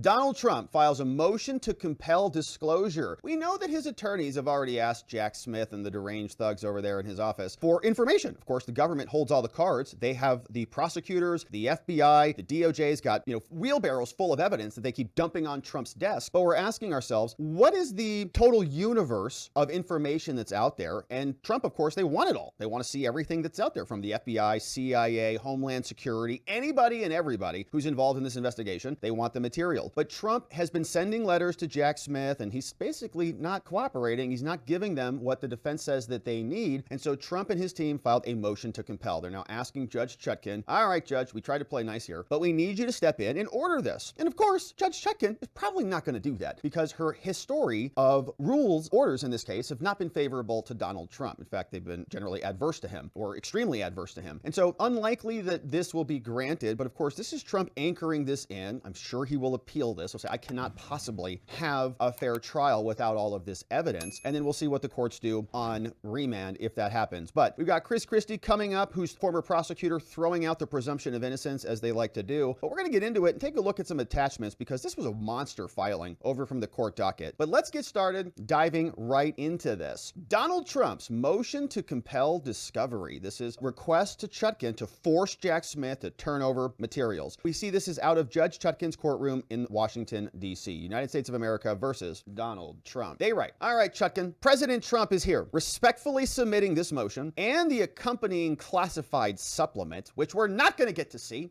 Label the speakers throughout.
Speaker 1: Donald Trump files a motion to compel disclosure. We know that his attorneys have already asked Jack Smith and the deranged thugs over there in his office for information. Of course, the government holds all the cards. They have the prosecutors, the FBI, the DOJ's got, wheelbarrows full of evidence that they keep dumping on Trump's desk. But we're asking ourselves, what is the total universe of information that's out there? And Trump, of course, they want it all. They want to see everything that's out there from the FBI, CIA, Homeland Security, anybody and everybody who's involved in this investigation. They want the material. But Trump has been sending letters to Jack Smith, and he's basically not cooperating. He's not giving them what the defense says that they need. And so Trump and his team filed a motion to compel. They're now asking Judge Chutkan, all right, Judge, we tried to play nice here, but we need you to step in and order this. And of course, Judge Chutkan is probably not going to do that because her history of orders in this case have not been favorable to Donald Trump. In fact, they've been generally adverse to him or extremely adverse to him. And so unlikely that this will be granted, but of course, this is Trump anchoring this in. I'm sure he will appeal this. He'll say, I cannot possibly have a fair trial without all of this evidence. And then we'll see what the courts do on remand if that happens. But we've got Christie coming up, who's former prosecutor, throwing out the presumption of innocence as they like to do. But we're going to get into it and take a look at some attachments because this was a monster filing over from the court docket. But let's get started diving right into this. Donald Trump's motion to compel discovery. This is request to Chutkan to force Jack Smith to turn over materials. We see this is out of Judge Chutkan's courtroom in Washington, D.C. United States of America versus Donald Trump. They write, all right, Chutkan, President Trump is here, respectfully submitting this motion and the accompanying classified supplement, which we're not going to get to see,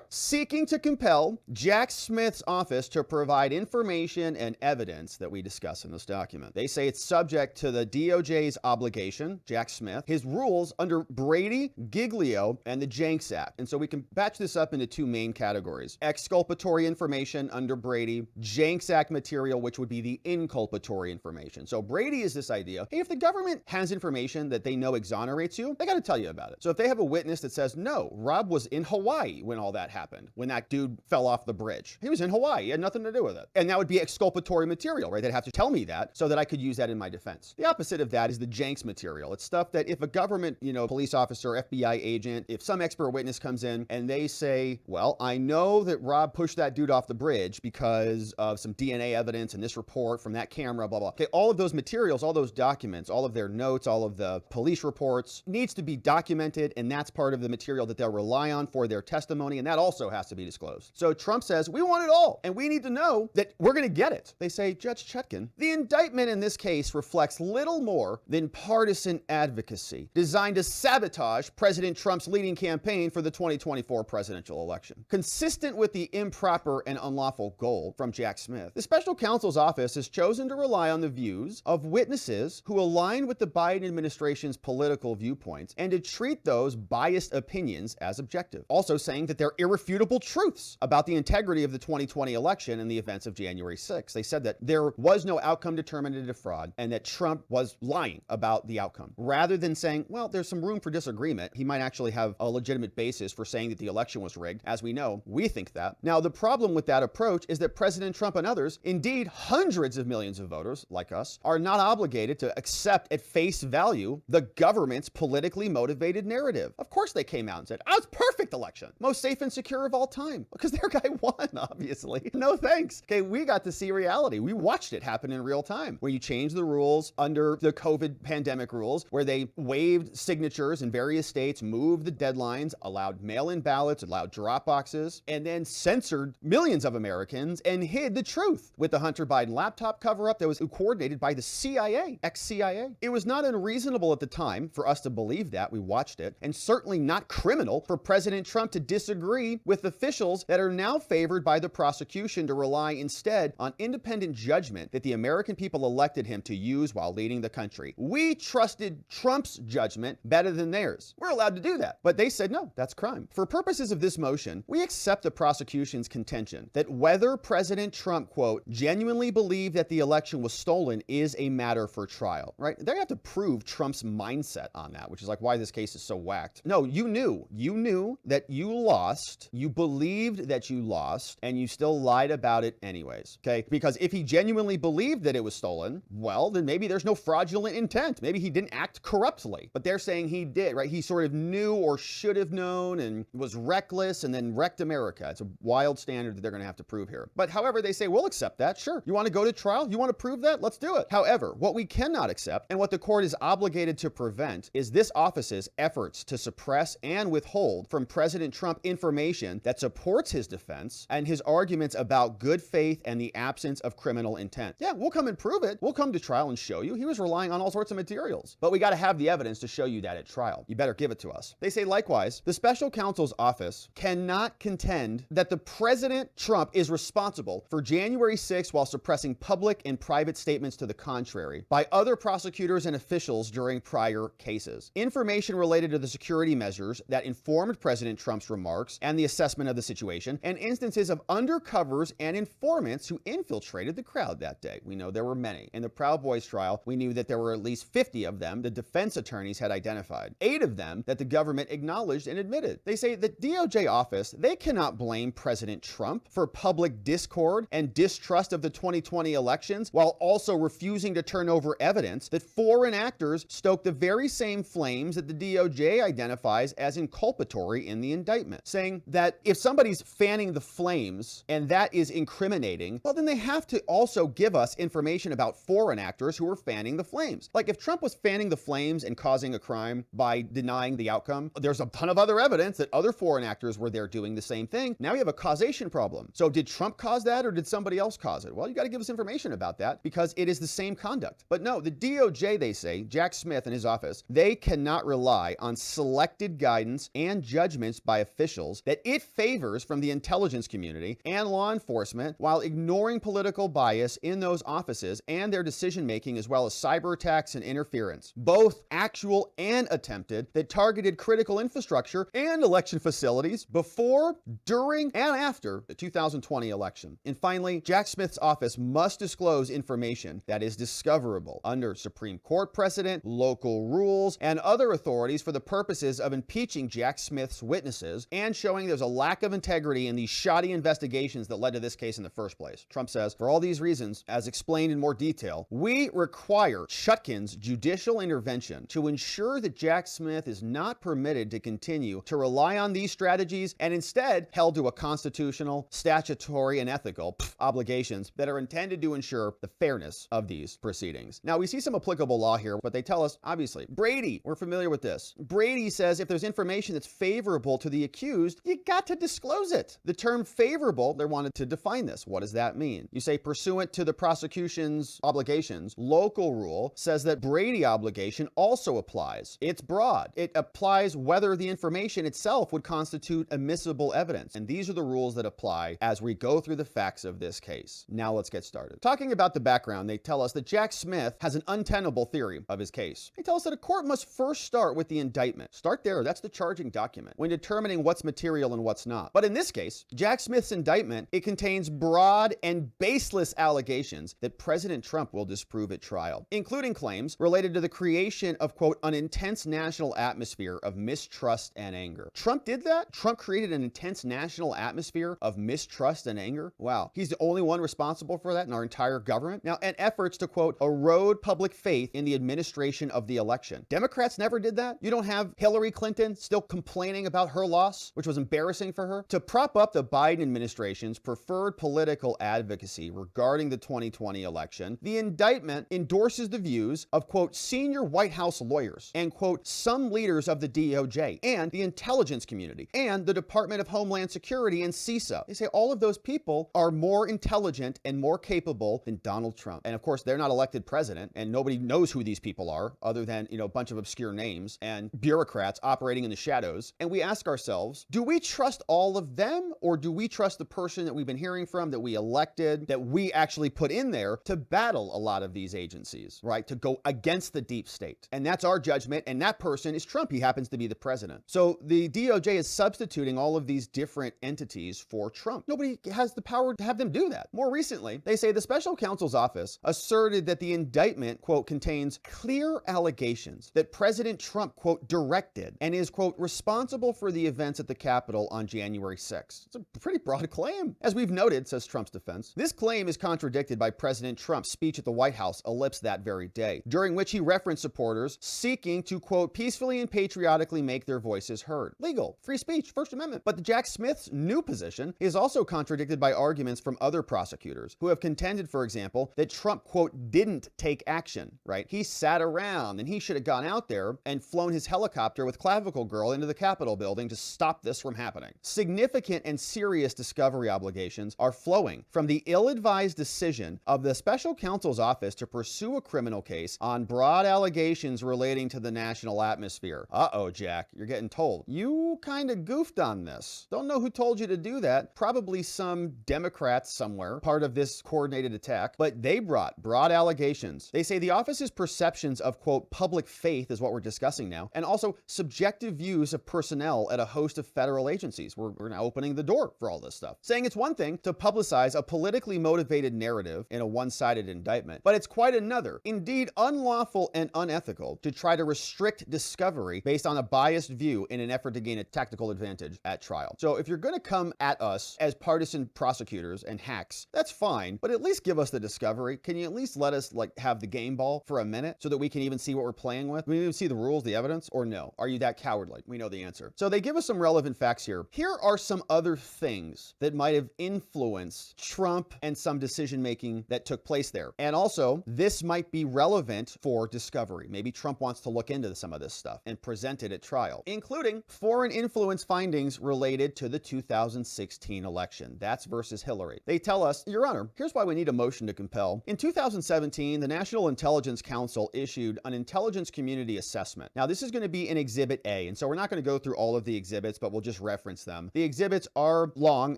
Speaker 1: seeking to compel Jack Smith's office to provide information and evidence that we discuss in this document. They say it's subject to the DOJ's obligation, Jack Smith, his rules under Brady, Giglio, and the Jenks Act. And so we can batch this up into two main categories. Exculpatory information under Brady, Jenks Act material, which would be the inculpatory information. So Brady is this idea, hey, if the government has information that they know exonerates you, they got to tell you about it. So if they have a witness that says, no, Rob was in Hawaii when all that happened, when that dude fell off the bridge. He was in Hawaii. He had nothing to do with it. And that would be exculpatory material, right? They'd have to tell me that so that I could use that in my defense. The opposite of that is the Jenks material. It's stuff that if a government, police officer, FBI agent, if some expert witness comes in and they say, well, I know that Rob pushed that dude off the bridge because of some DNA evidence in this report from that camera, blah, blah. Okay, all of those materials, all those documents, all of their notes, all of the police reports needs to be documented, and that's part of the material that they'll rely on for their testimony, and that also has to be disclosed. So Trump says, we want it all, and we need to know that we're going to get it. They say, Judge Chutkan, the indictment in this case reflects little more than partisan advocacy designed to sabotage President Trump's leading campaign for the 2024 presidential election. Consistent with the improper and unlawful goal from Jack Smith, the special counsel's office has chosen to rely on the views of witnesses who align with the Biden administration's political viewpoints and to treat those biased opinions as objective. Also saying that they're irrefutable truths about the integrity of the 2020 election and the events of January 6th. They said that there was no outcome determinative fraud and that Trump was lying about the outcome. Rather than saying, well, there's some room for disagreement, he might actually have a legitimate basis for saying that the election was rigged. As we know, we think that. Now, the problem with that approach is that President Trump and others, indeed hundreds of millions of voters like us, are not obligated to accept at face value the government's politically motivated narrative. Of course they came out and said, oh, it's perfect election. Most safe and secure of all time. Because their guy won, obviously. No thanks. Okay, we got to see reality. We watched it happen in real time, where you change the rules under the COVID pandemic rules, where they waived signatures in various states, moved the deadlines, allowed mail-in ballots, allowed drop boxes, and then censored millions of Americans and hid the truth with the Hunter Biden laptop cover-up that was coordinated by the CIA, ex-CIA. It was not unreasonable at the time for us to believe that. We watched it. And certainly not criminal for President Trump to disagree with officials that are now favored by the prosecution to rely instead on independent judgment that the American people elected him to use while leading the country. We trusted Trump's judgment better than theirs. We're allowed to do that. But they said, no, that's crime. For purposes of this motion, we accept the prosecution's contention that whether President Trump, quote, genuinely believed that the election was stolen is a matter for trial, right? They have to prove Trump's mindset on that, which is like why this case is so whacked. No, you knew that you lost lost. You believed that you lost, and you still lied about it anyways, okay? Because if he genuinely believed that it was stolen, well, then maybe there's no fraudulent intent. Maybe he didn't act corruptly, but they're saying he did, right? He sort of knew or should have known and was reckless and then wrecked America. It's a wild standard that they're going to have to prove here. But however, they say, we'll accept that. Sure. You want to go to trial? You want to prove that? Let's do it. However, what we cannot accept and what the court is obligated to prevent is this office's efforts to suppress and withhold from President Trump information that supports his defense and his arguments about good faith and the absence of criminal intent. Yeah, we'll come and prove it. We'll come to trial and show you. He was relying on all sorts of materials, but we got to have the evidence to show you that at trial. You better give it to us. They say likewise, the special counsel's office cannot contend that the President Trump is responsible for January 6th while suppressing public and private statements to the contrary by other prosecutors and officials during prior cases. Information related to the security measures that informed President Trump's remarks and the assessment of the situation, and instances of undercovers and informants who infiltrated the crowd that day. We know there were many. In the Proud Boys trial, we knew that there were at least 50 of them the defense attorneys had identified, 8 of them that the government acknowledged and admitted. They say the DOJ office, they cannot blame President Trump for public discord and distrust of the 2020 elections while also refusing to turn over evidence that foreign actors stoked the very same flames that the DOJ identifies as inculpatory in the indictment, saying that if somebody's fanning the flames and that is incriminating, well, then they have to also give us information about foreign actors who are fanning the flames. Like if Trump was fanning the flames and causing a crime by denying the outcome, there's a ton of other evidence that other foreign actors were there doing the same thing. Now we have a causation problem. So did Trump cause that or did somebody else cause it? Well, you got to give us information about that because it is the same conduct. But no, the DOJ, they say, Jack Smith and his office, they cannot rely on selected guidance and judgments by officials that it favors from the intelligence community and law enforcement while ignoring political bias in those offices and their decision-making, as well as cyber attacks and interference, both actual and attempted, that targeted critical infrastructure and election facilities before, during, and after the 2020 election. And finally, Jack Smith's office must disclose information that is discoverable under Supreme Court precedent, local rules, and other authorities for the purposes of impeaching Jack Smith's witnesses and showing there's a lack of integrity in these shoddy investigations that led to this case in the first place. Trump says, for all these reasons, as explained in more detail, we require Chutkan's judicial intervention to ensure that Jack Smith is not permitted to continue to rely on these strategies and instead held to a constitutional, statutory, and ethical obligations that are intended to ensure the fairness of these proceedings. Now, we see some applicable law here, but they tell us, obviously, Brady, we're familiar with this. Brady says if there's information that's favorable to the accused, you got to disclose it. The term favorable, they wanted to define this. What does that mean? You say pursuant to the prosecution's obligations, local rule says that Brady obligation also applies. It's broad. It applies whether the information itself would constitute admissible evidence. And these are the rules that apply as we go through the facts of this case. Now let's get started. Talking about the background, they tell us that Jack Smith has an untenable theory of his case. They tell us that a court must first start with the indictment. Start there. That's the charging document when determining what's material and what's not. But in this case, Jack Smith's indictment, it contains broad and baseless allegations that President Trump will disprove at trial, including claims related to the creation of, quote, an intense national atmosphere of mistrust and anger. Trump did that? Trump created an intense national atmosphere of mistrust and anger? Wow. He's the only one responsible for that in our entire government? Now, and efforts to, quote, erode public faith in the administration of the election. Democrats never did that. You don't have Hillary Clinton still complaining about her loss, which was embarrassing for her. To prop up the Biden administration's preferred political advocacy regarding the 2020 election, the indictment endorses the views of, quote, senior White House lawyers and, quote, some leaders of the DOJ and the intelligence community and the Department of Homeland Security and CISA. They say all of those people are more intelligent and more capable than Donald Trump. And of course, they're not elected president and nobody knows who these people are other than, a bunch of obscure names and bureaucrats operating in the shadows. And we ask ourselves, do we trust all of them or do we trust the person that we've been hearing from, that we elected, that we actually put in there to battle a lot of these agencies, right? To go against the deep state. And that's our judgment. And that person is Trump. He happens to be the president. So the DOJ is substituting all of these different entities for Trump. Nobody has the power to have them do that. More recently, they say the special counsel's office asserted that the indictment, quote, contains clear allegations that President Trump, quote, directed and is, quote, responsible for the events at the Capitol Capitol on January 6th. It's a pretty broad claim. As we've noted, says Trump's defense, this claim is contradicted by President Trump's speech at the White House ellipsed that very day, during which he referenced supporters seeking to, quote, peacefully and patriotically make their voices heard. Legal, free speech, First Amendment. But Jack Smith's new position is also contradicted by arguments from other prosecutors who have contended, for example, that Trump, quote, didn't take action, right? He sat around and he should have gone out there and flown his helicopter with Clavicle Girl into the Capitol building to stop this from happening. Significant and serious discovery obligations are flowing from the ill-advised decision of the special counsel's office to pursue a criminal case on broad allegations relating to the national atmosphere. Uh-oh, Jack, you're getting told. You kind of goofed on this. Don't know who told you to do that. Probably some Democrats somewhere, part of this coordinated attack, but they brought broad allegations. They say the office's perceptions of, quote, public faith is what we're discussing now, and also subjective views of personnel at a host of federal agencies. We're now opening the door for all this stuff. Saying it's one thing to publicize a politically motivated narrative in a one-sided indictment, but it's quite another, indeed unlawful and unethical, to try to restrict discovery based on a biased view in an effort to gain a tactical advantage at trial. So if you're going to come at us as partisan prosecutors and hacks, that's fine, but at least give us the discovery. Can you at least let us have the game ball for a minute so that we can even see what we're playing with? We even see the rules, the evidence, or no? Are you that cowardly? We know the answer. So they give us some relevant facts here. Here are some other things that might have influenced Trump and some decision-making that took place there. And also, this might be relevant for discovery. Maybe Trump wants to look into some of this stuff and present it at trial, including foreign influence findings related to the 2016 election. That's versus Hillary. They tell us, Your Honor, here's why we need a motion to compel. In 2017, the National Intelligence Council issued an intelligence community assessment. Now, this is going to be in Exhibit A, and so we're not going to go through all of the exhibits, but we'll just reference them. The exhibits are long,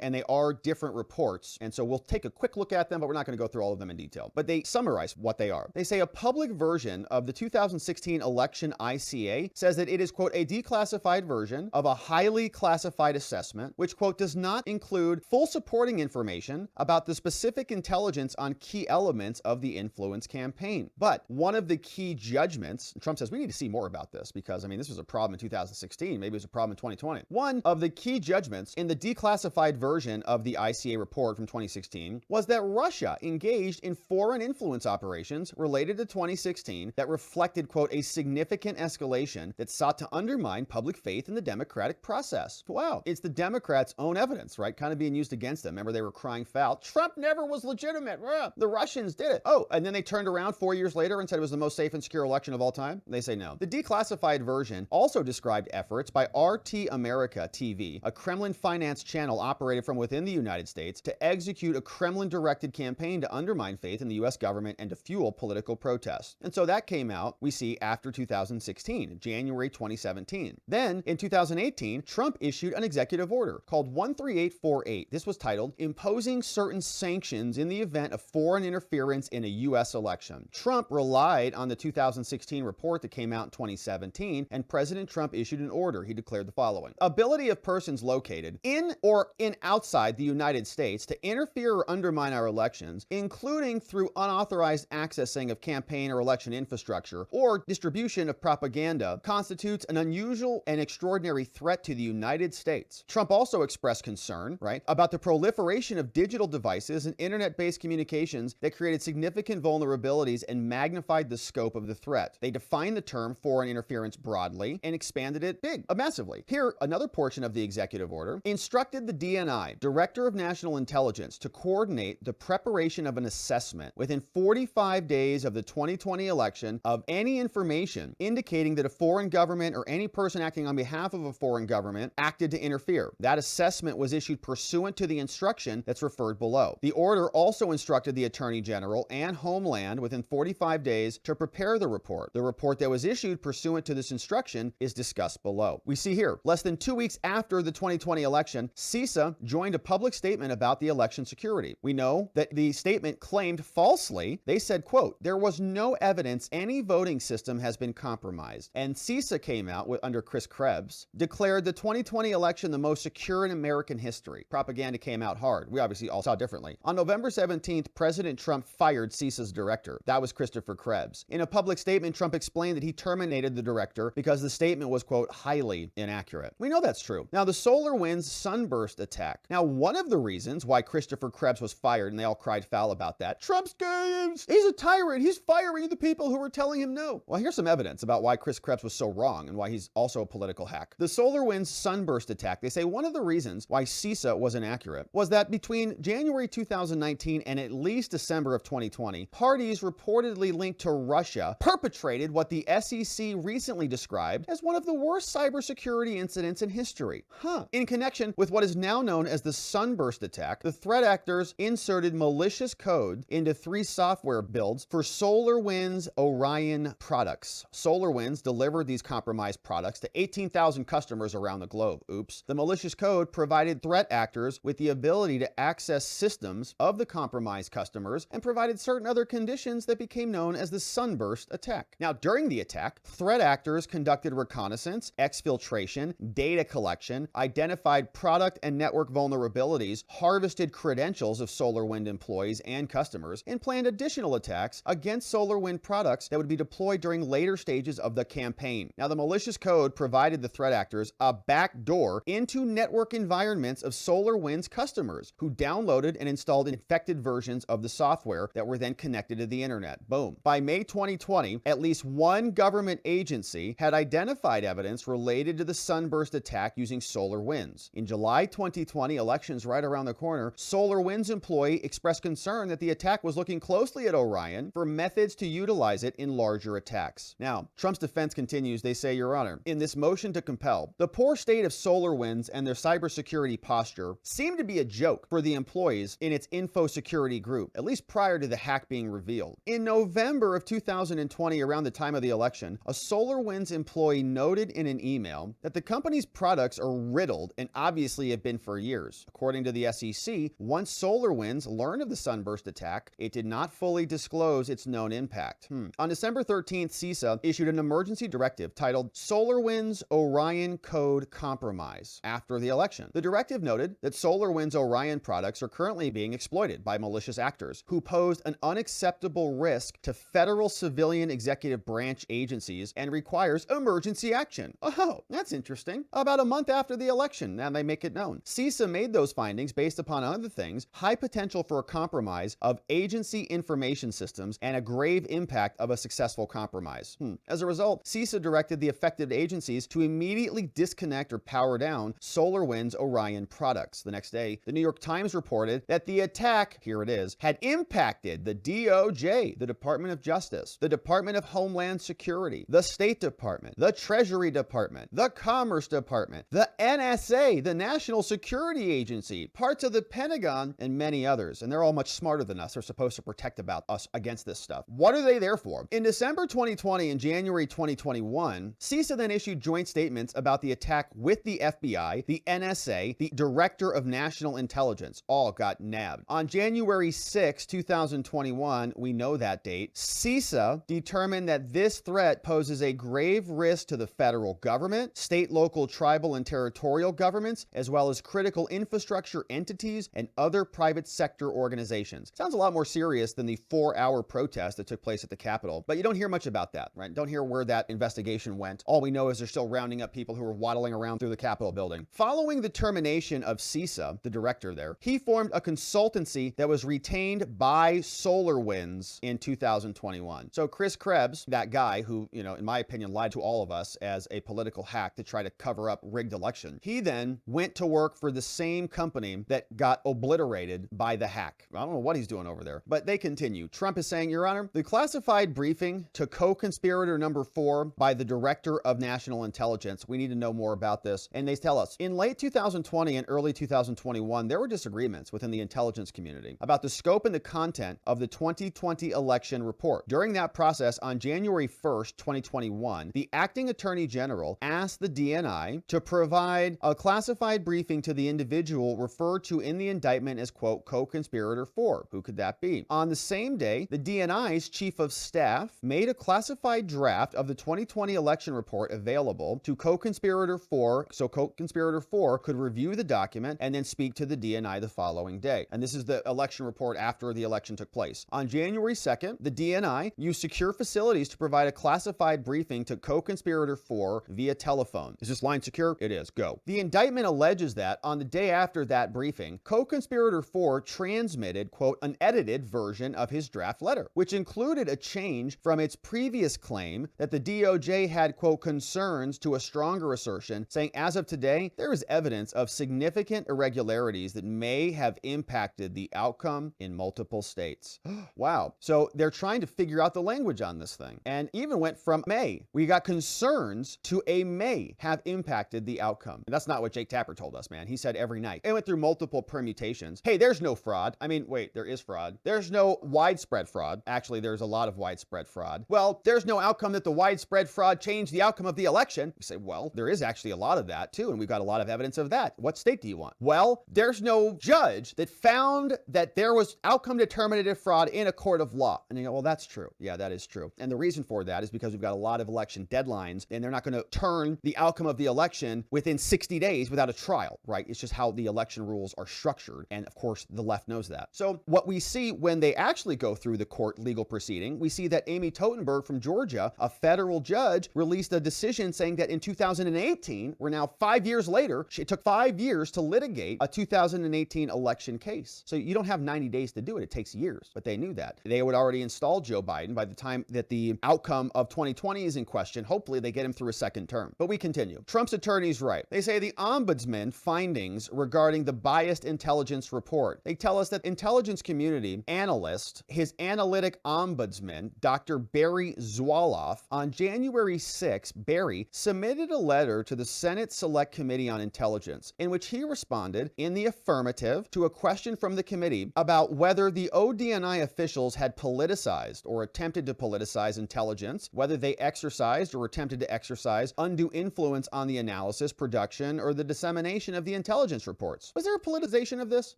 Speaker 1: and they are different reports, and so we'll take a quick look at them, but we're not going to go through all of them in detail. But they summarize what they are. They say a public version of the 2016 election ICA says that it is, quote, a declassified version of a highly classified assessment, which, quote, does not include full supporting information about the specific intelligence on key elements of the influence campaign. But one of the key judgments, Trump says we need to see more about this because, I mean, this was a problem in 2016. Maybe it was a problem in 2020. One of the key judgments in the declassified version of the ICA report from 2016 was that Russia engaged in foreign influence operations related to 2016 that reflected, quote, a significant escalation that sought to undermine public faith in the democratic process. Wow. It's the Democrats' own evidence, right? Kind of being used against them. Remember, they were crying foul. Trump never was legitimate. The Russians did it. Oh, and then they turned around 4 years later and said it was the most safe and secure election of all time. They say no. The declassified version also described efforts by RT America TV, a Kremlin-financed channel operated from within the United States, to execute a Kremlin-directed campaign to undermine faith in the U.S. government and to fuel political protests. And so that came out, we see, after 2016, January 2017. Then, in 2018, Trump issued an executive order called 13848. This was titled, Imposing Certain Sanctions in the Event of Foreign Interference in a U.S. Election. Trump relied on the 2016 report that came out in 2017, and President Trump issued an order. He declared the following. Ability of persons located in or outside the United States to interfere or undermine our elections, including through unauthorized accessing of campaign or election infrastructure or distribution of propaganda, constitutes an unusual and extraordinary threat to the United States. Trump also expressed concern, right, about the proliferation of digital devices and internet-based communications that created significant vulnerabilities and magnified the scope of the threat. They defined the term foreign interference broadly and expanded it massively. Here, another portion of the executive order instructed the DNI, Director of National Intelligence, to coordinate the preparation of an assessment within 45 days of the 2020 election of any information indicating that a foreign government or any person acting on behalf of a foreign government acted to interfere. That assessment was issued pursuant to the instruction that's referred below. The order also instructed the Attorney General and Homeland within 45 days to prepare the report. The report that was issued pursuant to this instruction is discussed below. We see here, less than 2 weeks after the 2020 election, CISA joined a public statement about the election security. We know that the statement claimed falsely. They said, quote, there was no evidence any voting system has been compromised. And CISA came out under Chris Krebs, declared the 2020 election the most secure in American history. Propaganda came out hard. We obviously all saw differently. On November 17th, President Trump fired CISA's director. That was Christopher Krebs. In a public statement, Trump explained that he terminated the director because the statement was, quote, highly inaccurate. We know that's true. true. Now, the SolarWinds sunburst attack. Now, one of the reasons why Christopher Krebs was fired, and they all cried foul about that, Trump's games, he's a tyrant, he's firing the people who were telling him no. Well, here's some evidence about why Chris Krebs was so wrong and why he's also a political hack. The SolarWinds sunburst attack, they say one of the reasons why CISA was inaccurate was that between January 2019 and at least December of 2020, parties reportedly linked to Russia perpetrated what the SEC recently described as one of the worst cybersecurity incidents in history. In connection with what is now known as the sunburst attack, the threat actors inserted malicious code into 3 software builds for SolarWinds Orion products. SolarWinds delivered these compromised products to 18,000 customers around the globe. Oops. The malicious code provided threat actors with the ability to access systems of the compromised customers and provided certain other conditions that became known as the sunburst attack. Now, during the attack, threat actors conducted reconnaissance, exfiltration, data collection, identified product and network vulnerabilities, harvested credentials of SolarWinds employees and customers, and planned additional attacks against SolarWinds products that would be deployed during later stages of the campaign. Now, the malicious code provided the threat actors a backdoor into network environments of SolarWinds customers who downloaded and installed infected versions of the software that were then connected to the internet. Boom. By May 2020, at least one government agency had identified evidence related to the sunburst attack using SolarWinds. In July 2020, elections right around the corner, SolarWinds employee expressed concern that the attack was looking closely at Orion for methods to utilize it in larger attacks. Now, Trump's defense continues. They say, Your Honor, in this motion to compel, the poor state of SolarWinds and their cybersecurity posture seemed to be a joke for the employees in its info security group, at least prior to the hack being revealed. In November of 2020, around the time of the election, a SolarWinds employee noted in an email that the company's products are riddled and obviously have been for years. According to the SEC, once SolarWinds learned of the sunburst attack, it did not fully disclose its known impact. On December 13th, CISA issued an emergency directive titled SolarWinds Orion Code Compromise after the election. The directive noted that SolarWinds Orion products are currently being exploited by malicious actors who posed an unacceptable risk to federal civilian executive branch agencies and requires emergency action. Oh, that's interesting. About a month after the election, and they make it known. CISA made those findings based upon other things, high potential for a compromise of agency information systems and a grave impact of a successful compromise. As a result, CISA directed the affected agencies to immediately disconnect or power down SolarWinds Orion products. The next day, the New York Times reported that the attack, here it is, had impacted the DOJ, the Department of Justice, the Department of Homeland Security, the State Department, the Treasury Department, the Commerce Department, the NSA, the National Security Agency, parts of the Pentagon, and many others. And they're all much smarter than us. They're supposed to protect about us against this stuff. What are they there for? In December 2020 and January 2021, CISA then issued joint statements about the attack with the FBI, the NSA, the Director of National Intelligence. All got nabbed. On January 6, 2021, we know that date, CISA determined that this threat poses a grave risk to the federal government, state, local, tribal, and territorial governments, as well as critical infrastructure entities and other private sector organizations. Sounds a lot more serious than the 4-hour protest that took place at the Capitol, but you don't hear much about that, right? Don't hear where that investigation went. All we know is they're still rounding up people who were waddling around through the Capitol building. Following the termination of CISA, the director there, he formed a consultancy that was retained by SolarWinds in 2021. So Chris Krebs, that guy who, in my opinion, lied to all of us as a political hack to try to cover up rigged election, he then went to work for the same company that got obliterated by the hack. I don't know what he's doing over there, but they continue. Trump is saying, Your Honor, the classified briefing to co-conspirator number 4 by the Director of National Intelligence. We need to know more about this. And they tell us, in late 2020 and early 2021, there were disagreements within the intelligence community about the scope and the content of the 2020 election report. During that process, on January 1st, 2021, the acting attorney general asked the DNI to provide a classified briefing to the individual referred to in the indictment as, quote, co-conspirator 4. Who could that be? On the same day, the DNI's chief of staff made a classified draft of the 2020 election report available to co-conspirator 4, so co-conspirator 4 could review the document and then speak to the DNI the following day. And this is the election report after the election took place. On January 2nd, the DNI used secure facilities to provide a classified briefing to co-conspirator 4 via telephone. Is this line secure? It is. Go. The indictment alleges that on the day after that briefing, co-conspirator 4 transmitted, quote, an edited version of his draft letter, which included a change from its previous claim that the DOJ had, quote, concerns to a stronger assertion, saying as of today, there is evidence of significant irregularities that may have impacted the outcome in multiple states. Wow. So they're trying to figure out the language on this thing, and even went from may. We got concerns to a may have impacted the outcome. And that's not what Jake Tapper told us, man. He said every night. It went through multiple permutations. Hey, there's no fraud. I mean, wait, there is fraud. There's no widespread fraud. Actually, there's a lot of widespread fraud. Well, there's no outcome that the widespread fraud changed the outcome of the election. We say, well, there is actually a lot of that too, and we've got a lot of evidence of that. What state do you want? Well, there's no judge that found that there was outcome determinative fraud in a court of law. And you go, well, that's true. Yeah, that is true. And the reason for that is because we've got a lot of election deadlines, and they're not going to turn the outcome of the election within 60 days without a trial, right? It's just how the election rules are structured. And of course, the left knows that. So what we see when they actually go through the court legal proceeding, we see that Amy Totenberg from Georgia, a federal judge, released a decision saying that in 2018, we're now 5 years later, it took 5 years to litigate a 2018 election case. So you don't have 90 days to do it. It takes years, but they knew that. They would already install Joe Biden by the time that the outcome of 2020 is in question. Hopefully they get him through a second term. But we continue. Trump's attorneys write. They say the ombudsman findings regarding the biased intelligence report. They tell us that intelligence community analyst, his analytic ombudsman, Dr. Barry Zwoloff, on January 6, Barry submitted a letter to the Senate Select Committee on Intelligence in which he responded in the affirmative to a question from the committee about whether the ODNI officials had politicized or attempted to politicize intelligence, whether they exercised or attempted to exercise undue influence on the analysis, production, or the dissemination of the intelligence reports. Was there a politicization of this?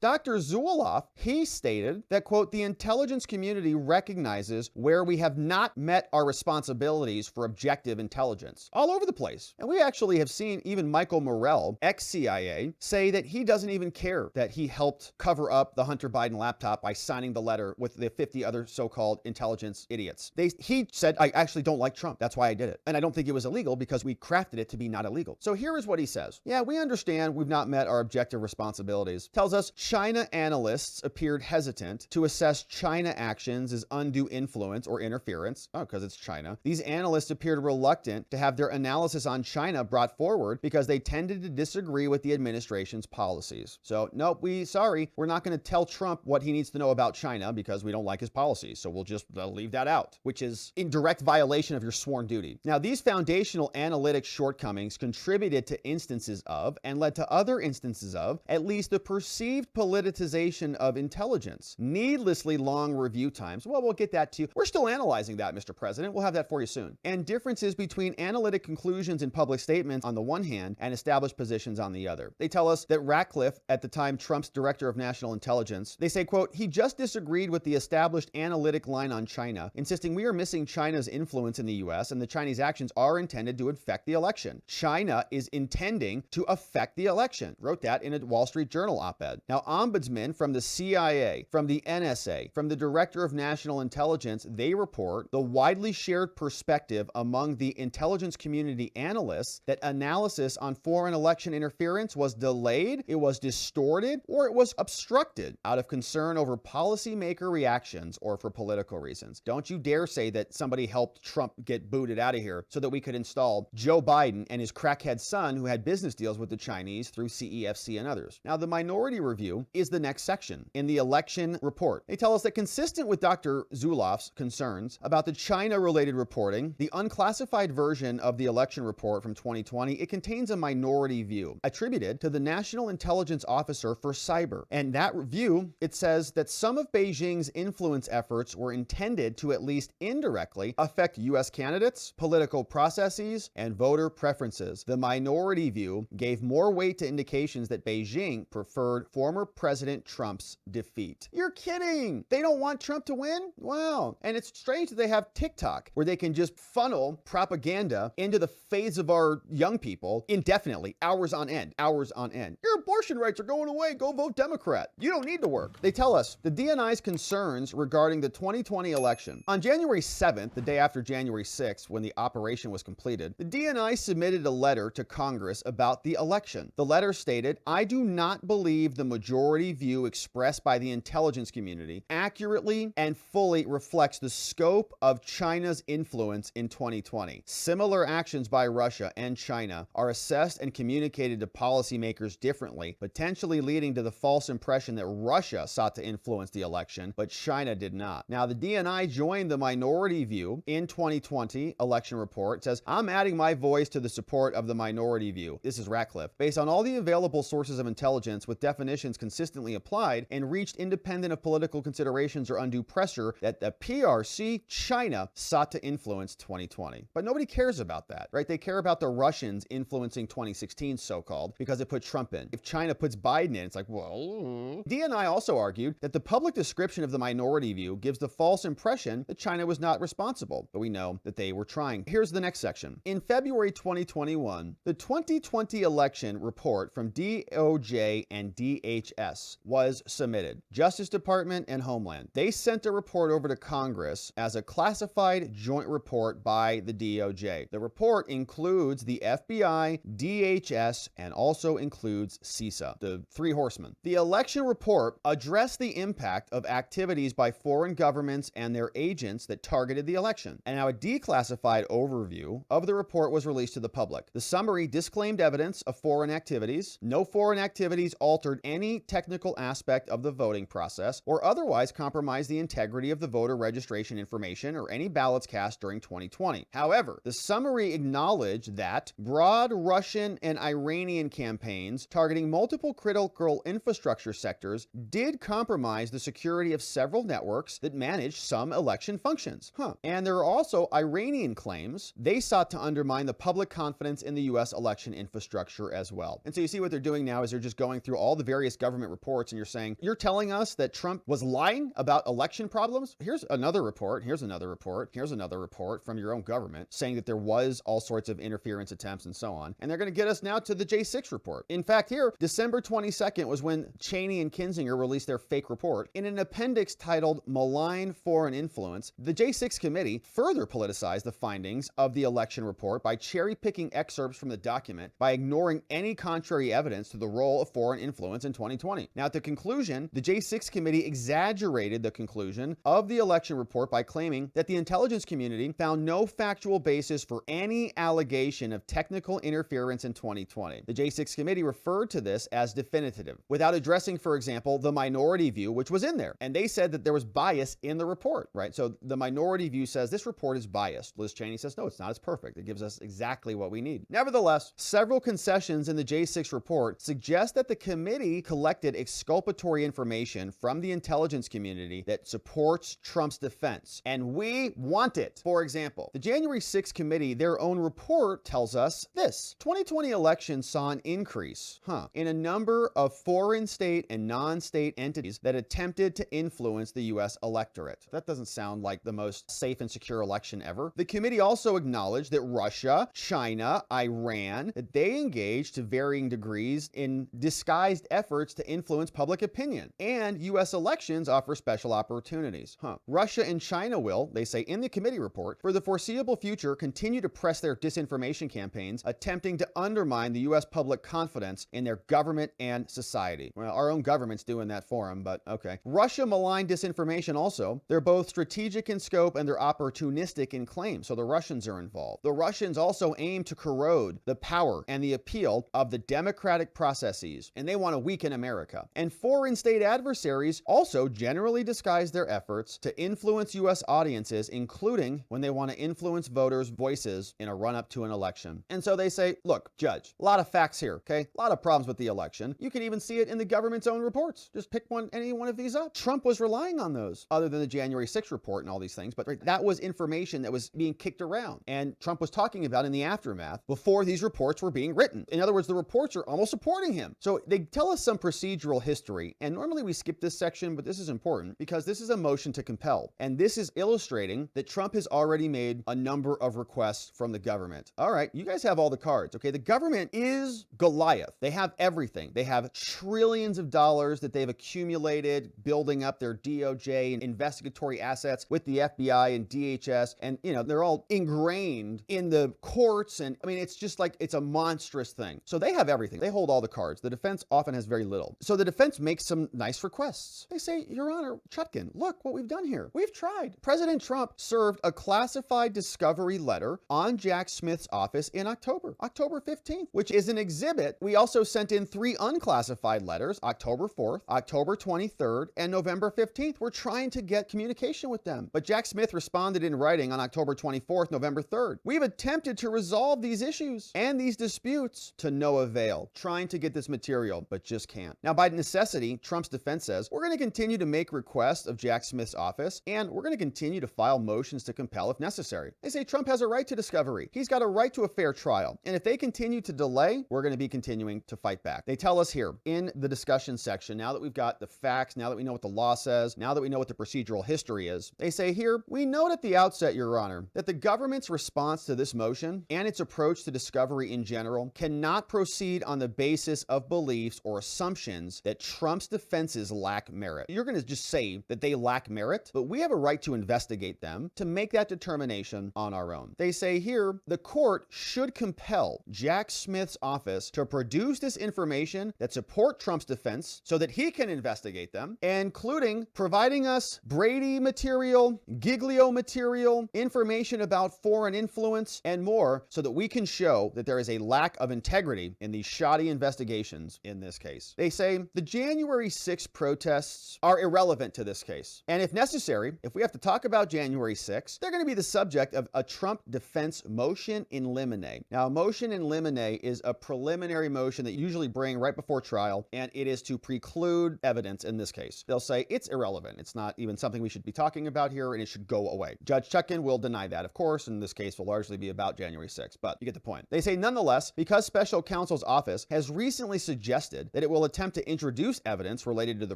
Speaker 1: Dr. Zwoloff, he stated that, quote, the intelligence community recognizes where we have not met our responsibilities for objective intelligence all over the place. And we actually have seen even Michael Morrell, ex-CIA, say that he doesn't even care that he helped cover up the Hunter Biden laptop by signing the letter with the 50 other so-called intelligence idiots. He said, I actually don't like Trump. That's why I did it. And I don't think it was illegal because we crafted it to be not illegal. So here is what he says. Yeah, we understand we've not met our objective responsibilities. Tells us China analysts appeared hesitant to assess China actions as undue influence or interference. Oh, because it's China. These analysts appeared reluctant to have their analysis on China brought forward because they tended to disagree with the administration's policies. So, nope, we're not going to tell Trump what he needs to know about China because we don't like his policies. So we'll just leave that out, which is in direct violation of your sworn duty. Now, these foundational analytic shortcomings contributed to instances of and led to other instances of at least the perceived politicization of intelligence. Needlessly long review times. Well, we'll get that to you. We're still analyzing that, Mr. President. We'll have that for you soon. And differences between analytic conclusions in public statements on the one hand and established positions on the other. They tell us that Ratcliffe, at the time Trump's director of national intelligence, they say, quote, he just disagreed with the established analytic line on China, insisting we are missing China's influence in the U.S. and the Chinese actions are intended to affect the election. China is intending to affect the election. Wrote that in a Wall Street Journal op-ed. Now, ombudsmen from the CIA, from the NSA, from the Director of National Intelligence, they report the widely shared perspective among the intelligence community analysts that analysis on foreign election interference was delayed, it was distorted, or it was obstructed out of concern over policymaker reactions or for political reasons. Don't you dare say that somebody helped Trump get booted out of here so that we could install Joe Biden and his crackhead son who had business deals with the Chinese through CEFC and others. Now, the minority review is the next section in the election report. They tell us that consistent with Dr. Zuloff's concerns about the China-related reporting, the unclassified version of the election report from 2020, it contains a minority view attributed to the National Intelligence Officer for Cyber. And that review, it says that some of Beijing's influence efforts were intended to at least indirectly affect U.S. candidates, political processes, and voter preferences. The minority view gave more weight to indications that Beijing preferred former President Trump's defeat. You're kidding! They don't want Trump to win? Wow. And it's strange that they have TikTok, where they can just funnel propaganda into the face of our young people indefinitely, hours on end, hours on end. Your abortion rights are going away. Go vote Democrat. You don't need to work. They tell us the DNI's concerns regarding the 2020 election. On January 7th, the day after January 6th, when the operation was completed, the DNI submitted a letter to Congress about the election. The letter stated, "I do not believe the majority view expressed by the intelligence community accurately and fully reflects the scope of China's influence in 2020. Similar actions by Russia and China are assessed and communicated to policymakers differently, potentially leading to the false impression that Russia sought to influence the election, but China did not." Now, the DNI joined the minority view in 2020 election report. It says, "I'm adding my voice to the support of the minority view." This is Ratcliffe. "Based on all the available sources of intelligence with definitions consistently applied and reached independent of political considerations or undue pressure that the PRC China sought to influence 2020. But nobody cares about that, right? They care about the Russians influencing 2016, so-called, because it put Trump in. If China puts Biden in, it's like, well. DNI also argued that the public description of the minority view gives the false impression that China was not responsible, but we know that they were trying. Here's the next section. In February 2021, the 2020 election report from DOJ and DHS was submitted. Justice Department and Homeland. They sent a report over to Congress as a classified joint report by the DOJ. The report includes the FBI, DHS, and also includes CISA, the three horsemen. The election report addressed the impact of activities by foreign governments and their agents that targeted the election. And now a declassified overview of the report was released to the public. The summary disclaimed evidence of foreign activities. No foreign activities altered any technical aspect of the voting process or otherwise compromised the integrity of the voter registration information or any ballots cast during 2020. However, the summary acknowledged that broad Russian and Iranian campaigns targeting multiple critical infrastructure sectors did compromise the security of several networks that managed some election functions. And there are also Iranian claims they sought to undermine the public confidence in the U.S. election infrastructure as well. And so you see what they're doing now is they're just going through all the various government reports and you're saying, you're telling us that Trump was lying about election problems? Here's another report. Here's another report. Here's another report from your own government saying that there was all sorts of interference attempts and so on. And they're going to get us now to the J6 report. In fact, here, December 22nd was when Cheney and Kinzinger released their fake report. In an appendix titled Malign Foreign Influence, the J6 committee further politicized the findings of the election report by cherry-picking excerpts from the document by ignoring any contrary evidence to the role of foreign influence in 2020. Now, at the conclusion, the J6 committee exaggerated the conclusion of the election report by claiming that the intelligence community found no factual basis for any allegation of technical interference in 2020. The J6 committee referred to this as definitive, without addressing, for example, the minority view, which was in there. And they said that there was bias in the report, right? So the minority view says this report is biased. Liz Cheney says, no, it's not. It's perfect. It gives us exactly what we need. Nevertheless, several concessions in the J6 report suggest that the committee collected exculpatory information from the intelligence community that supports Trump's defense. And we want it. For example, the January 6th committee, their own report tells us this. 2020 election saw an increase in a number of foreign state and non-state entities that attempted to influence the U.S. electorate. That doesn't sound like the most safe and secure election ever. The committee also acknowledged that Russia, China, Iran, that they engaged to varying degrees in disguised efforts to influence public opinion. And U.S. elections offer special opportunities. Russia and China will, they say in the committee report, for the foreseeable future continue to press their disinformation campaigns, attempting to undermine the U.S. public confidence in their government and society. Well, our own government's doing that for them, but okay. Russia maligned disinformation also. They're both strategic in scope and they're opportunistic in claim, so the Russians are involved. The Russians also aim to corrode the power and the appeal of the democratic processes, and they want to weaken America. And foreign state adversaries also generally disguise their efforts to influence U.S. audiences, including when they want to influence voters' voices in a run-up to an election. And so they say, look, Judge, a lot of facts here, okay? A lot of problems with the election. You can even see it in the government's own reports. Just pick any one of these up. Trump was relying on those, other than the January 6th report and all these things, but right, that was information that was being kicked around, and Trump was talking about in the aftermath before these reports were being written. In other words, the reports are almost supporting him. So they tell us some procedural history, and normally we skip this section, but this is important because this is a motion to compel, and this is illustrating that Trump has already made a number of requests from the government. All right, you guys have all the cards, okay? The government is Goliath. They have everything. They have trillions of dollars that they've accumulated building up their DOJ and investigatory assets with the FBI and DHS, and you know, they're all ingrained in the courts, and I mean, it's just like like it's a monstrous thing. So they have everything. They hold all the cards. The defense often has very little. So the defense makes some nice requests. They say, Your Honor, Chutkan, look what we've done here. We've tried. President Trump served a classified discovery letter on Jack Smith's office in October 15th, which is an exhibit. We also sent in 3 unclassified letters, October 4th, October 23rd, and November 15th. We're trying to get communication with them. But Jack Smith responded in writing on October 24th, November 3rd. We've attempted to resolve these issues and these disputes to no avail, trying to get this material, but just can't. Now, by necessity, Trump's defense says, we're going to continue to make requests of Jack Smith's office, and we're going to continue to file motions to compel if necessary. They say Trump has a right to discovery. He's got a right to a fair trial. And if they continue to delay, we're going to be continuing to fight back. They tell us here in the discussion section, now that we've got the facts, now that we know what the law says, now that we know what the procedural history is, they say here, we note at the outset, Your Honor, that the government's response to this motion and its approach to discovery in general cannot proceed on the basis of beliefs or assumptions that Trump's defenses lack merit. You're going to just say that they lack merit, but we have a right to investigate them to make that determination on our own. They say here, the court should compel Jack Smith's office to produce this information that support Trump's defense so that he can investigate them, including providing us Brady material, Giglio material, information about foreign influence, and more so that we can show that there is a lack of integrity in these shoddy investigations in this case. They say the January 6th protests are irrelevant to this case. And if necessary, if we have to talk about January 6th, they're going to be the subject of a Trump defense motion in limine. Now, a motion in limine is a preliminary motion that you usually bring right before trial, and it is to preclude evidence in this case. They'll say it's irrelevant. It's not even something we should be talking about here, and it should go away. Judge Chutkan will deny that, of course, and this case will largely be about January 6th, but you get the point. They say, nonetheless, because special counsel's office has recently suggested that it will attempt to introduce evidence related to the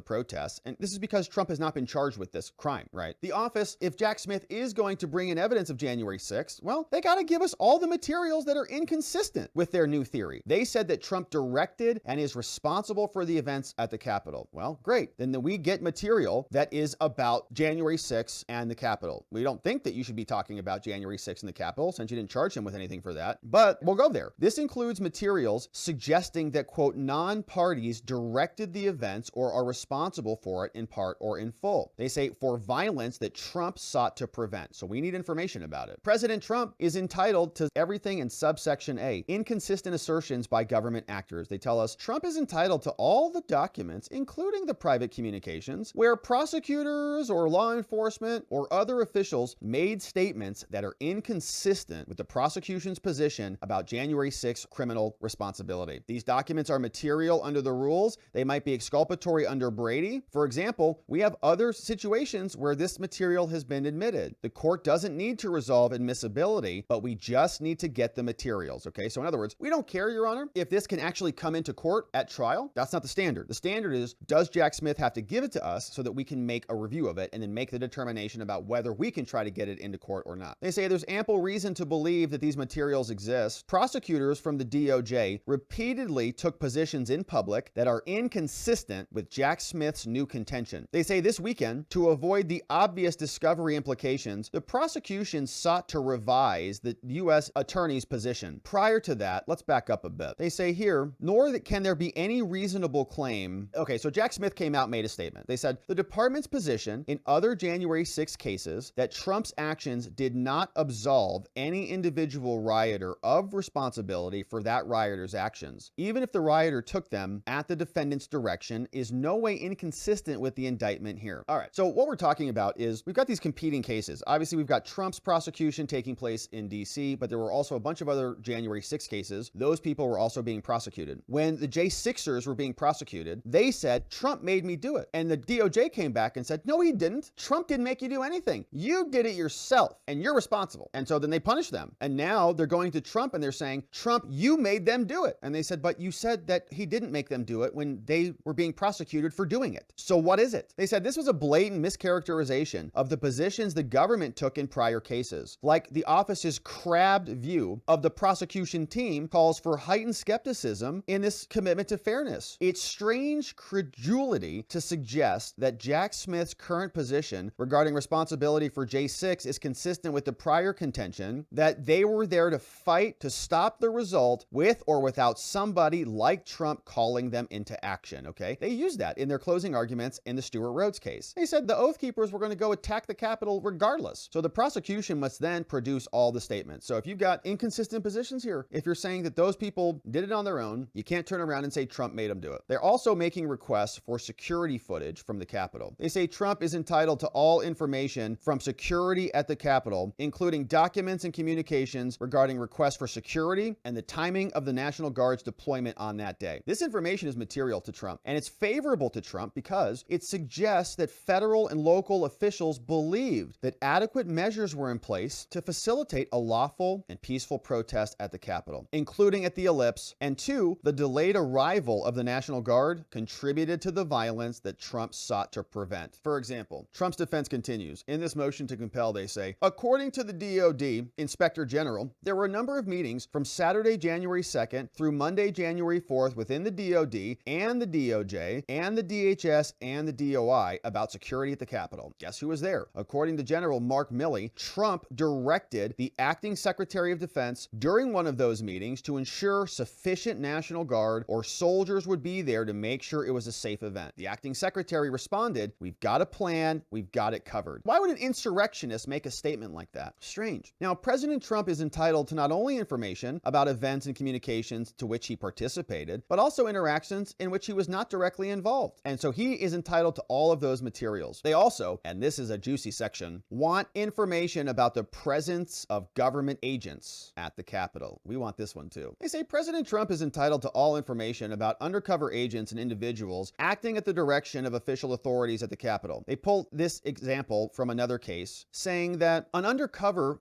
Speaker 1: protests, and this is because Trump has not been charged with this crime, right? The office, if Jack Smith is going to bring in evidence of January 6th, well, they got to give us all the materials that are inconsistent with their new theory. They said that Trump directed and is responsible for the events at the Capitol. Well, great. Then we get material that is about January 6th and the Capitol. We don't think that you should be talking about January 6th and the Capitol since you didn't charge him with anything for that, but we'll go there. This includes materials suggesting that, quote, non-parties directed the events or are responsible for it in part or in full. They say for violence that Trump sought to prevent. So we need information about it. President Trump is entitled to everything in subsection A, inconsistent assertions by government actors. They tell us Trump is entitled to all the documents, including the private communications, where prosecutors or law enforcement or other officials made statements that are inconsistent with the prosecution's position about January 6th criminal responsibility. These documents are material under the rules. They might be exculpatory under Brady. For example, we have other situations where this material has been admitted. The court doesn't need to resolve admissibility, but we just need to get the materials, okay? So in other words, we don't care, Your Honor, if this can actually come into court at trial. That's not the standard. The standard is, does Jack Smith have to give it to us so that we can make a review of it and then make the determination about whether we can try to get it into court or not. They say there's ample reason to believe that these materials exist. Prosecutors from the DOJ repeatedly took positions in public that are inconsistent with Jack Smith's new contention. They say this weekend, to avoid the obvious discovery implications, the prosecution sought to revise the U.S. attorney's position. Prior to that, let's back up a bit. They say here, nor that can there be any reasonable claim. Okay, so Jack Smith came out and made a statement. They said the department's position in other January 6 cases that Trump's actions did not absolve any individual rioter of responsibility for that rioter's actions, even if the rioter took them at the defendant's direction, is no way inconsistent with the indictment here. All right, so what we're talking about is we've got these competing cases. Obviously, we've got Trump's prosecution taking place in D.C., but there were also a bunch of other January 6 cases. Those people were also being prosecuted. When the J6ers were being prosecuted, they said, Trump made me do it. And the DOJ came back and said, no, he didn't. Trump didn't make you do anything. You did it yourself, and you're responsible. And so then they punished them. And now they're going to Trump and they're saying, Trump, you made them do it. And they said, but you said that he didn't make them do it when they were being prosecuted for doing it. So what is it? They said this was a blatant mischaracterization of the positions the government took in prior cases. Like the office's crabbed view of the prosecution team calls for heightened skepticism in this commitment to fairness. It's strange credulity to suggest that Jack Smith's current position regarding responsibility for J6 is consistent with the prior contention that they were there to fight, to stop the result with or without somebody like Trump calling them into action, okay? They used that in their closing arguments in the Stewart Rhodes case. They said the Oath Keepers were going to go attack the Capitol regardless. So the prosecution must then produce all the statements. So if you've got inconsistent positions here, if you're saying that those people did it on their own, you can't turn around and say Trump made them do it. They're also making requests for security footage from the Capitol. They say Trump is entitled to all information from security at the Capitol, including documents and communications regarding requests for security and the timing of the National Guard's deployment on that day. This information is material to Trump, and it's favorable to Trump because it suggests that federal and local officials believed that adequate measures were in place to facilitate a lawful and peaceful protest at the Capitol, including at the Ellipse, and two, the delayed arrival of the National Guard contributed to the violence that Trump sought to prevent. For example, Trump's defense continues. In this motion to compel, they say, according to the DOD Inspector General, there were a number of meetings from Saturday, January 2nd through Monday, January 4th within the DOD and the DOJ and the DHS and the DOI about security at the Capitol. Guess who was there? According to General Mark Milley, Trump directed the acting Secretary of Defense during one of those meetings to ensure sufficient National Guard or soldiers would be there to make sure it was a safe event. The acting secretary responded, "We've got a plan, we've got it covered." Why would an insurrectionist make a statement like that? Strange. Now, President Trump is entitled to not only information about events and communications to which he participated, but also interactions in which he was not directly involved. And so he is entitled to all of those materials. They also, and this is a juicy section, want information about the presence of government agents at the Capitol. We want this one too. They say President Trump is entitled to all information about undercover agents and individuals acting at the direction of official authorities at the Capitol. They pull this example from another case, saying that an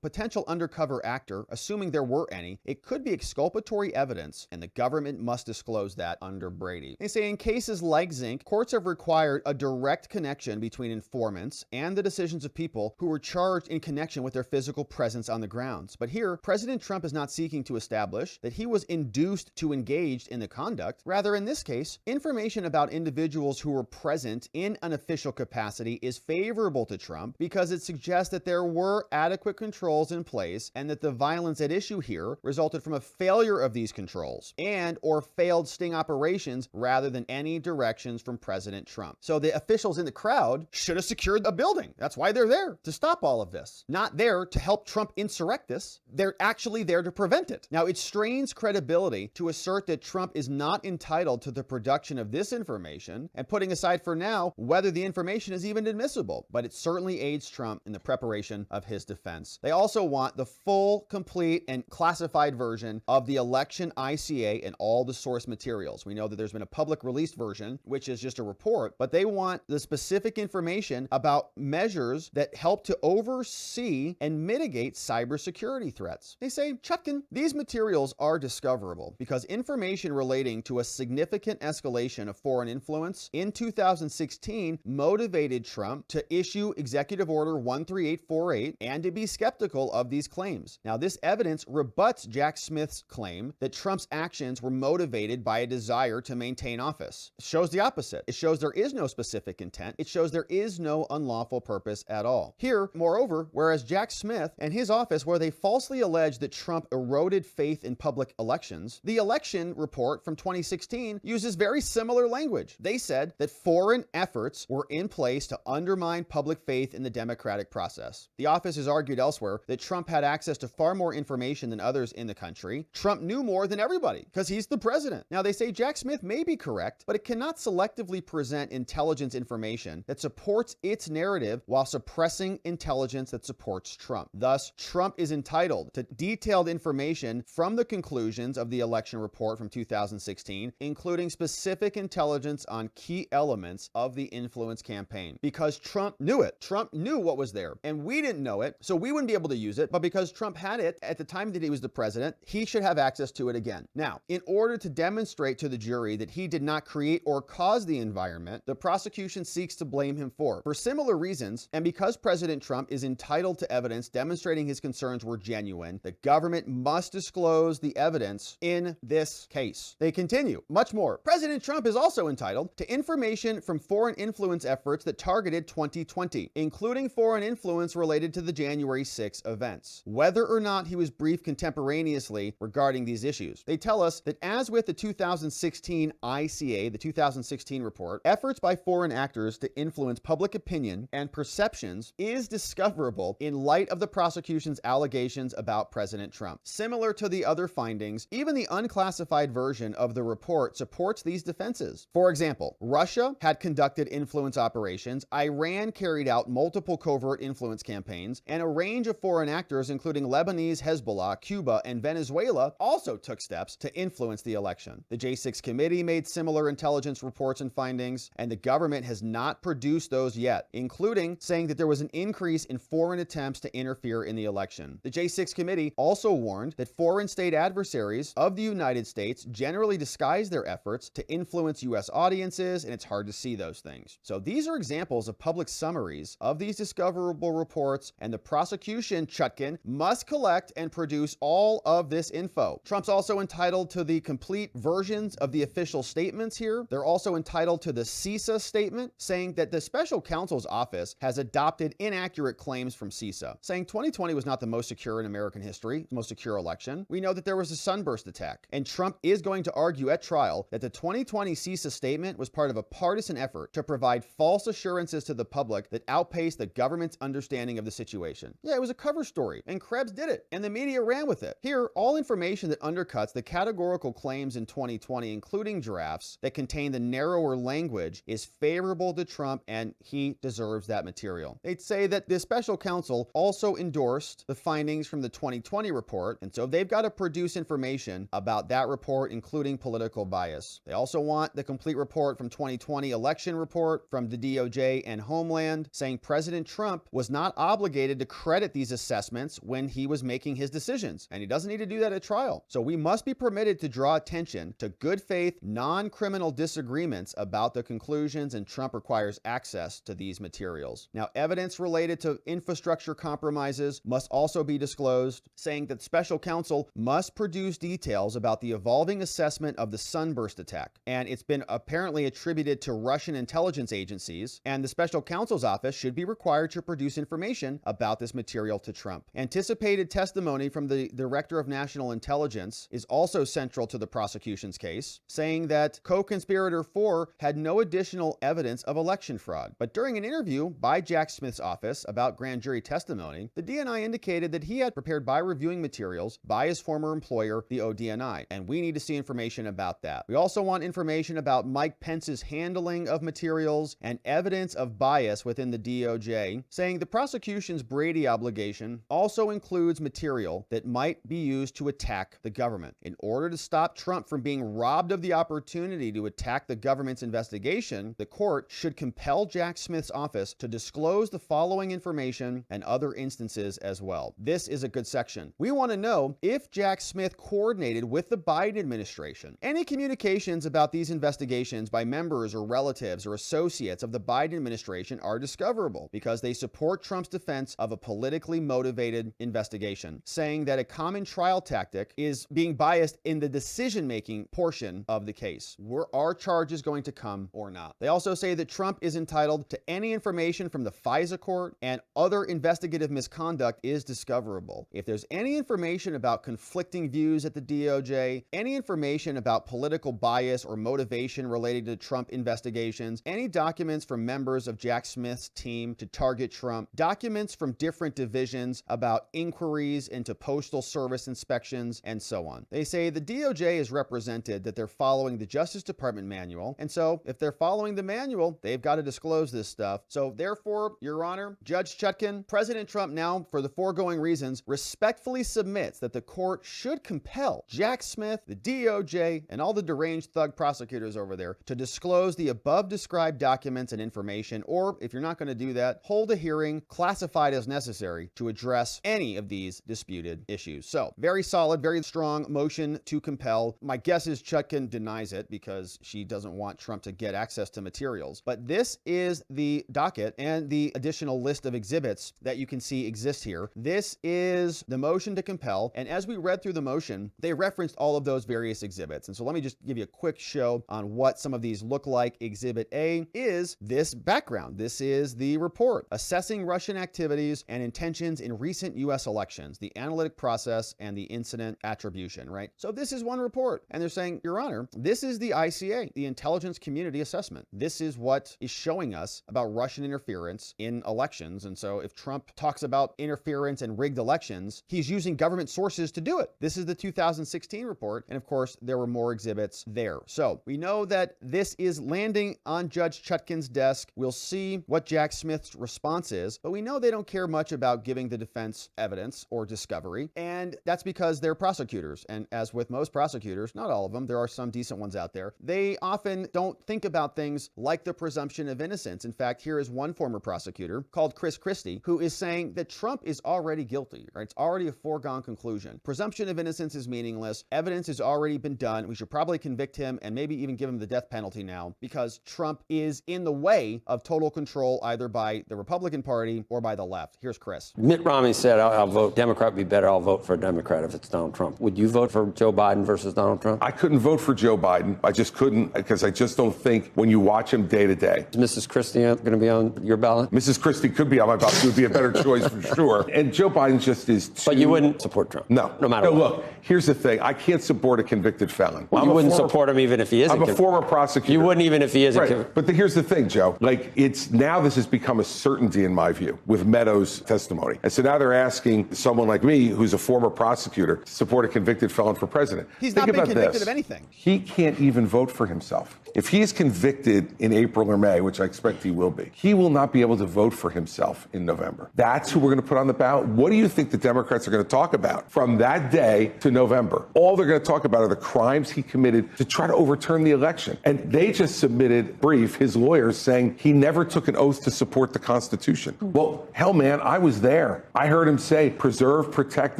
Speaker 1: potential undercover actor, assuming there were any, it could be exculpatory evidence, and the government must disclose that under Brady. They say in cases like Zink, courts have required a direct connection between informants and the decisions of people who were charged in connection with their physical presence on the grounds. But here, President Trump is not seeking to establish that he was induced to engage in the conduct. Rather, in this case, information about individuals who were present in an official capacity is favorable to Trump because it suggests that there were adequate controls in place and that the violence at issue here resulted from a failure of these controls and or failed sting operations rather than any directions from President Trump. So the officials in the crowd should have secured a building. That's why they're there, to stop all of this. Not there to help Trump insurrect this. They're actually there to prevent it. Now, it strains credibility to assert that Trump is not entitled to the production of this information, and putting aside for now whether the information is even admissible, but it certainly aids Trump in the preparation of his defense. They also want the full, complete, and classified version of the election ICA and all the source materials. We know that there's been a public released version, which is just a report, but they want the specific information about measures that help to oversee and mitigate cybersecurity threats. They say, Chutkan, these materials are discoverable because information relating to a significant escalation of foreign influence in 2016 motivated Trump to issue Executive Order 13848 and to be skeptical of these claims. Now, this evidence rebuts Jack Smith's claim that Trump's actions were motivated by a desire to maintain office. It shows the opposite. It shows there is no specific intent. It shows there is no unlawful purpose at all. Here, moreover, whereas Jack Smith and his office, where they falsely alleged that Trump eroded faith in public elections, the election report from 2016 uses very similar language. They said that foreign efforts were in place to undermine public faith in the democratic process. The office has argued elsewhere that Trump had access to far more information than others in the country. Trump knew more than everybody because he's the president. Now, they say Jack Smith may be correct, but it cannot selectively present intelligence information that supports its narrative while suppressing intelligence that supports Trump. Thus, Trump is entitled to detailed information from the conclusions of the election report from 2016, including specific intelligence on key elements of the influence campaign. Because Trump knew it. Trump knew what was there, and we didn't know it, so we wouldn't be able to use it, but because Trump had it at the time that he was the president, he should have access to it again. Now, in order to demonstrate to the jury that he did not create or cause the environment, the prosecution seeks to blame him for similar reasons, and because President Trump is entitled to evidence demonstrating his concerns were genuine, the government must disclose the evidence in this case. They continue, much more. President Trump is also entitled to information from foreign influence efforts that targeted 2020, including foreign influence related to the January 6 events. Whether or not he was briefed contemporaneously extemporaneously regarding these issues. They tell us that as with the 2016 ICA, the 2016 report, efforts by foreign actors to influence public opinion and perceptions is discoverable in light of the prosecution's allegations about President Trump. Similar to the other findings, even the unclassified version of the report supports these defenses. For example, Russia had conducted influence operations, Iran carried out multiple covert influence campaigns, and a range of foreign actors, including Lebanese Hezbollah, Cuba, and Venezuela, also took steps to influence the election. The J6 committee made similar intelligence reports and findings, and the government has not produced those yet, including saying that there was an increase in foreign attempts to interfere in the election. The J6 committee also warned that foreign state adversaries of the United States generally disguise their efforts to influence U.S. audiences, and it's hard to see those things. So these are examples of public summaries of these discoverable reports, and the prosecution, Chutkan, must collect and produce all of this info. Trump's also entitled to the complete versions of the official statements here. They're also entitled to the CISA statement, saying that the special counsel's office has adopted inaccurate claims from CISA, saying 2020 was not the most secure in American history, the most secure election. We know that there was a sunburst attack, and Trump is going to argue at trial that the 2020 CISA statement was part of a partisan effort to provide false assurances to the public that outpaced the government's understanding of the situation. Yeah, it was a cover story, and Krebs did it, and the media ran with it. Here, all information that undercuts the categorical claims in 2020, including drafts that contain the narrower language, is favorable to Trump, and he deserves that material. They'd say that the special counsel also endorsed the findings from the 2020 report, and so they've got to produce information about that report, including political bias. They also want the complete report from 2020 election report from the DOJ and Homeland, saying President Trump was not obligated to credit these assessments when he was making his decisions, and he doesn't need to do that at trial. So we must be permitted to draw attention to good faith, non-criminal disagreements about the conclusions, and Trump requires access to these materials. Now, evidence related to infrastructure compromises must also be disclosed, saying that special counsel must produce details about the evolving assessment of the sunburst attack, and it's been apparently attributed to Russian intelligence agencies, and the special counsel's office should be required to produce information about this material to Trump. Anticipated testimony from the Director of National Intelligence is also central to the prosecution's case, saying that co-conspirator 4 had no additional evidence of election fraud. But during an interview by Jack Smith's office about grand jury testimony, the DNI indicated that he had prepared by reviewing materials by his former employer, the ODNI, and we need to see information about that. We also want information about Mike Pence's handling of materials and evidence of bias within the DOJ, saying the prosecution's Brady obligation also includes material that might be used to attack the government. In order to stop Trump from being robbed of the opportunity to attack the government's investigation, the court should compel Jack Smith's office to disclose the following information and other instances as well. This is a good section. We want to know if Jack Smith coordinated with the Biden administration. Any communications about these investigations by members or relatives or associates of the Biden administration are discoverable because they support Trump's defense of a politically motivated investigation, saying that a common trial tactic is being biased in the decision-making portion of the case. Were our charges going to come or not? They also say that Trump is entitled to any information from the FISA court, and other investigative misconduct is discoverable. If there's any information about conflicting views at the DOJ, any information about political bias or motivation related to Trump investigations, any documents from members of Jack Smith's team to target Trump, documents from different divisions about inquiries into Postal Service inspections, and so on. They say the DOJ is represented that they're following the Justice Department manual, and so if they're following the manual, they've got to disclose this stuff. So therefore, Your Honor, Judge Chutkan, President Trump now, for the foregoing reasons, respectfully submits that the court should compel Jack Smith, the DOJ, and all the deranged thug prosecutors over there to disclose the above described documents and information, or if you're not going to do that, hold a hearing classified as necessary to address any of these disputed issues. So very solid, very strong motion to compel. My guess is Chutkan denies it because she doesn't want Trump to get access to materials. But this is the docket and the additional list of exhibits that you can see exist here. This is the motion to compel, and as we read through the motion, they referenced all of those various exhibits. And so let me just give you a quick show on what some of these look like. Exhibit A is this background. This is the report assessing Russian activities and intentions in recent U.S. elections, the analytic process process and the incident attribution, right? So this is one report, and they're saying, Your Honor, this is the ICA, the Intelligence Community Assessment. This is what is showing us about Russian interference in elections. And so if Trump talks about interference and rigged elections, he's using government sources to do it. This is the 2016 report. And of course, there were more exhibits there. So we know that this is landing on Judge Chutkan's desk. We'll see what Jack Smith's response is, but we know they don't care much about giving the defense evidence or discovery. And that's because they're prosecutors. And as with most prosecutors, not all of them, there are some decent ones out there, they often don't think about things like the presumption of innocence. In fact, here is one former prosecutor called Christie, who is saying that Trump is already guilty, right? It's already a foregone conclusion. Presumption of innocence is meaningless. Evidence has already been done. We should probably convict him and maybe even give him the death penalty now, because Trump is in the way of total control either by the Republican Party or by the left. Here's Chris.
Speaker 2: Mitt Romney said, I'll vote Democrat would be better. I'll vote for a Democrat if it's Donald Trump. Would you vote for Joe Biden versus Donald Trump?
Speaker 3: I couldn't vote for Joe Biden. I just couldn't, because I just don't think when you watch him day to day.
Speaker 2: Is Mrs. Christie going to be on your ballot?
Speaker 3: Mrs. Christie could be on my ballot. She would be a better choice for sure. And Joe Biden just is too...
Speaker 2: But you wouldn't support Trump?
Speaker 3: No.
Speaker 2: No matter what?
Speaker 3: Look, here's the thing. I can't support a convicted felon.
Speaker 2: Well, you wouldn't support him even if he isn't.
Speaker 3: I'm a former prosecutor.
Speaker 2: You wouldn't even if he isn't.
Speaker 3: Right. But here's the thing, Joe. Like, it's now this has become a certainty in my view with Meadows' testimony. And so now they're asking someone like me, who's a former prosecutor, to support a convicted felon for president.
Speaker 1: He's not been convicted of anything.
Speaker 3: He can't even vote for himself. If he is convicted in April or May, which I expect he will be, he will not be able to vote for himself in November. That's who we're going to put on the ballot. What do you think the Democrats are going to talk about from that day to November? All they're going to talk about are the crimes he committed to try to overturn the election. And they just submitted brief, his lawyers, saying he never took an oath to support the Constitution. Well, hell, man, I was there. I heard him say, preserve, protect,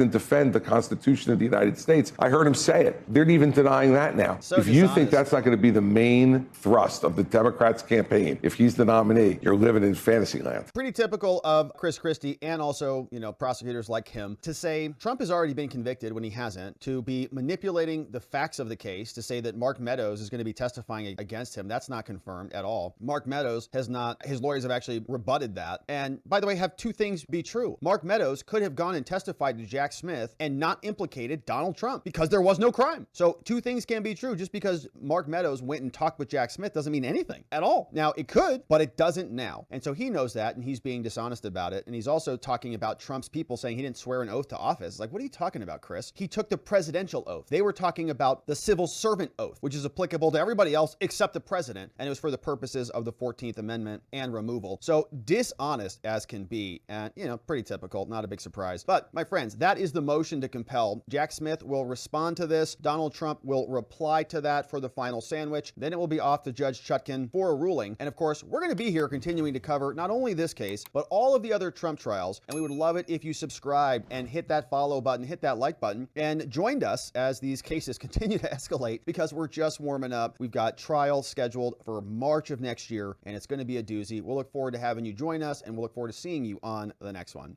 Speaker 3: and defend the Constitution of the United States. I heard him say it. They're even denying that now.
Speaker 1: So
Speaker 3: if you think that's not going to be the main thrust of the Democrats' campaign, if he's the nominee, you're living in fantasy land.
Speaker 1: Pretty typical of Chris Christie and also, prosecutors like him to say Trump has already been convicted when he hasn't, to be manipulating the facts of the case, to say that Mark Meadows is going to be testifying against him. That's not confirmed at all. Mark Meadows has not, his lawyers have actually rebutted that. And by the way, have two things be true. Mark Meadows could have gone and testified to Jack Smith and not implicated Donald Trump because there was no crime. So two things can be true. Just because Mark Meadows went and talked with Jack Smith doesn't mean anything at all. Now, it could, but it doesn't now. And so he knows that, and he's being dishonest about it. And he's also talking about Trump's people saying he didn't swear an oath to office. It's like, what are you talking about, Chris? He took the presidential oath. They were talking about the civil servant oath, which is applicable to everybody else except the president. And it was for the purposes of the 14th Amendment and removal. So dishonest as can be, and, pretty typical, not a big surprise. But my friends, that is the motion to compel. Jack Smith will respond to this. Donald Trump will reply to that for the final sandwich. Then it will be off to Judge Chutkan for a ruling. And of course, we're going to be here continuing to cover not only this case, but all of the other Trump trials. And we would love it if you subscribe and hit that follow button, hit that like button, and joined us as these cases continue to escalate, because we're just warming up. We've got trials scheduled for March of next year, and it's going to be a doozy. We'll look forward to having you join us, and we'll look forward to seeing you on the next one.